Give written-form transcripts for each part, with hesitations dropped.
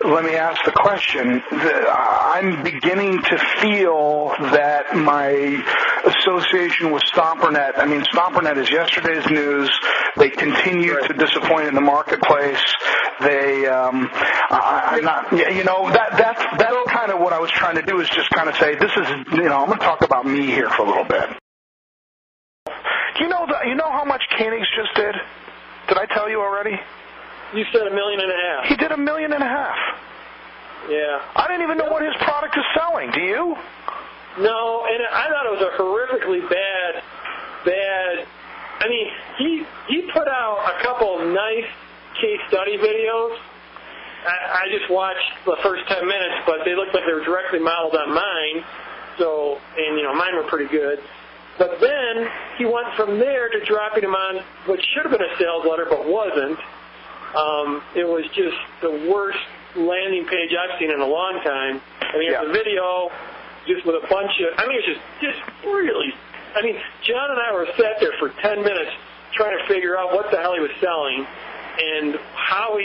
let me ask the question. I'm beginning to feel that my association with Stompernet, Stompernet is yesterday's news. They continue to disappoint in the marketplace. I'm not, that's kind of what I was trying to do, is just kind of say, this is, I'm going to talk about me here for a little bit. You know how much Koenigs just did? Did I tell you already? You said $1.5 million. He did $1.5 million. Yeah. I didn't even know what his product is selling. Do you? No, and I thought it was a horrifically bad. He put out a couple of nice case study videos. I just watched the first 10 minutes, but they looked like they were directly modeled on mine. So, and mine were pretty good. But then he went from there to dropping them on what should have been a sales letter, but wasn't. It was just the worst landing page I've seen in a long time. It's a video just with a bunch of, it's just really, John and I were sat there for 10 minutes trying to figure out what the hell he was selling and how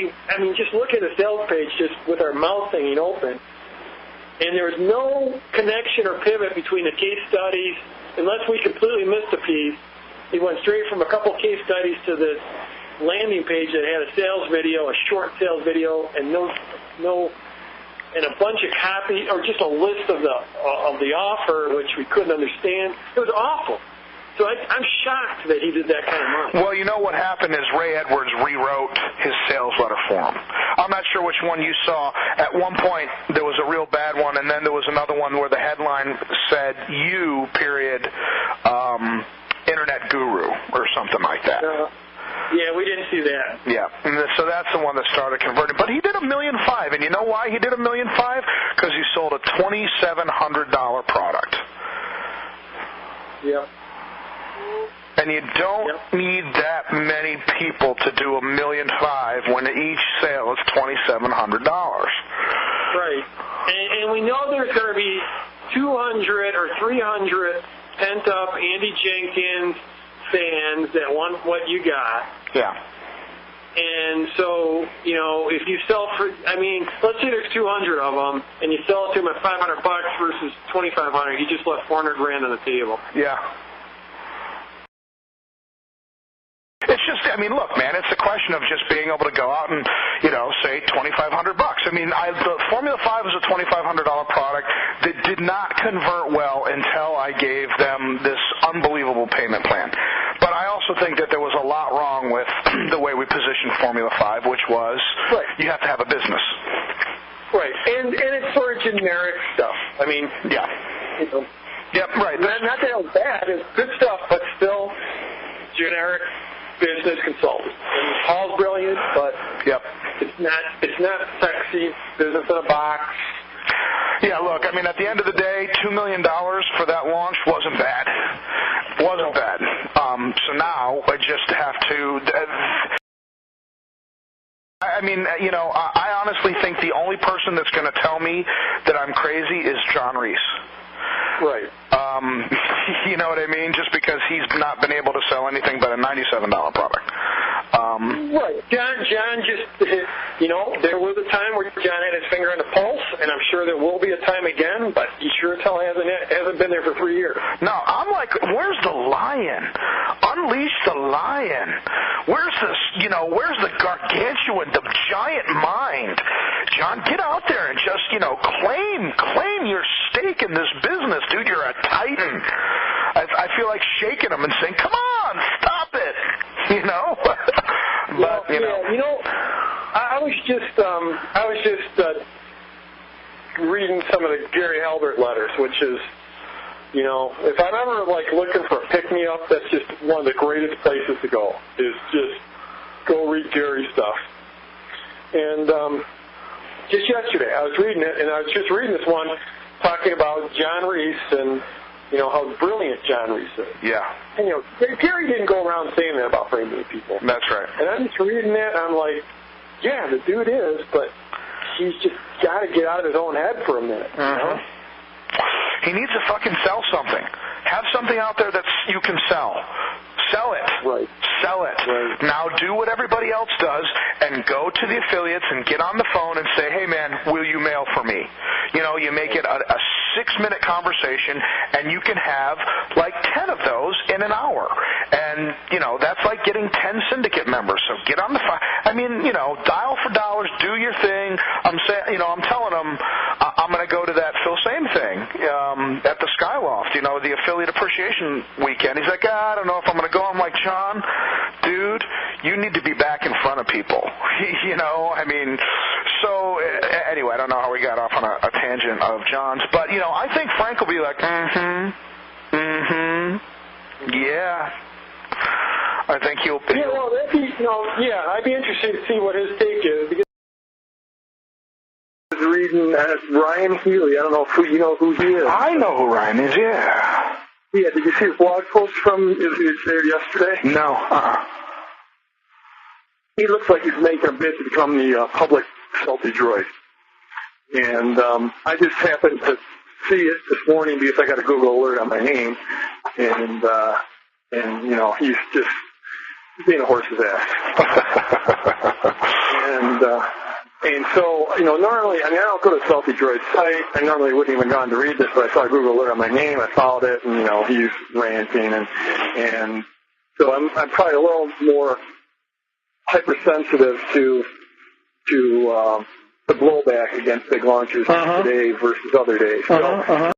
just look at the sales page just with our mouth hanging open. And there was no connection or pivot between the case studies unless we completely missed a piece. He went straight from a couple case studies to this landing page that had a sales video, a short sales video, and and a bunch of copy, or just a list of the offer, which we couldn't understand. It was awful. So I'm shocked that he did that kind of money. Well, what happened is Ray Edwards rewrote his sales letter for him. I'm not sure which one you saw. At one point, there was a real bad one, and then there was another one where the headline said, "You, period, internet guru," or something like that. Yeah, we didn't see that. Yeah, and so that's the one that started converting. But he did $1.5 million, and you know why he did $1.5 million? Because he sold a $2,700 product. Yeah. And you don't need that many people to do $1.5 million when each sale is $2,700. Right. And we know there's going to be 200 or 300 pent-up Andy Jenkins fans that want what you got. Yeah. And so, if you sell for, let's say there's 200 of them, and you sell it to them at $500 versus $2,500, you just left $400 grand on the table. Yeah. It's just, look, man, it's a question of just being able to go out and, say $2,500. The Formula 5 is a $2,500 product that did not convert well until I gave them this unbelievable payment plan. But I also think that there was a lot wrong with the way we positioned Formula 5, which was you have to have a business. Right, and it's sort of generic stuff. Yeah. Yep, right. Not that it was bad, it's good stuff, but still generic business consultant. And Paul's brilliant, but it's not sexy business in a box. Yeah, look, at the end of the day, $2 million for that launch wasn't bad. Wasn't bad. So now I just have to. I honestly think the only person that's going to tell me that I'm crazy is John Reese. Right. You know what I mean? Just because he's not been able to sell anything but a $97 product. Right. John just, there was a time where John had his finger on the pulse, and I'm sure there will be a time again, but he sure as hell hasn't been there for 3 years. No, I'm like, where's the lion? Unleash the lion. Where's this, where's the gargantuan, the giant mind? John, get out there and just, claim your stake in this business, dude. You're a titan. I feel like shaking him and saying, come on, stop it, But, I was just reading some of the Gary Halbert letters, which is, if I'm ever looking for a pick-me-up, that's just one of the greatest places to go, is just go read Gary's stuff. And just yesterday, I was reading it, and I was just reading this one talking about John Reese and, how brilliant John Reese is. Yeah. And, Gary didn't go around saying that about very many people. That's right. And I'm just reading that, and I'm like, yeah, the dude is, but he's just got to get out of his own head for a minute, He needs to fucking sell something. Have something out there that you can sell. Sell it. Right. Sell it. Right. Now do what everybody else does and go to the affiliates and get on the phone and say, hey, man, will you mail for me? You know, you make it a 6-minute conversation, and you can have like 10 of those in an hour. And, you know, that's like getting 10 syndicate members. So get on the phone. I mean, you know, dial for dollars, do your thing. I'm telling them I'm going to go to that Phil Same thing at the Skyloft, you know, the affiliate appreciation weekend. He's like, I don't know if I'm going to go. I'm like, John, dude, you need to be back in front of people. You know, I mean, so anyway, I don't know how we got off on a tangent of John's, but, you know, I think Frank will be like, yeah. I think he'll. Yeah, well, that'd be, I'd be interested to see what his take is. Because I was reading Ryan Healy. I don't know if you know who he is. I know who Ryan is, yeah. Yeah, did you see his blog post from there yesterday? No. He looks like he's making a bid to become the public Salty Droid. And I just happened to see it this morning because I got a Google alert on my name. And you know, he's just being a horse's ass. And so, you know, normally, I mean, I don't go to Salty Droid's site. I normally wouldn't even gone to read this, but I saw a Google alert on my name. I followed it, and, you know, he's ranting. And so I'm probably a little more hypersensitive to the blowback against big launchers today versus other days. So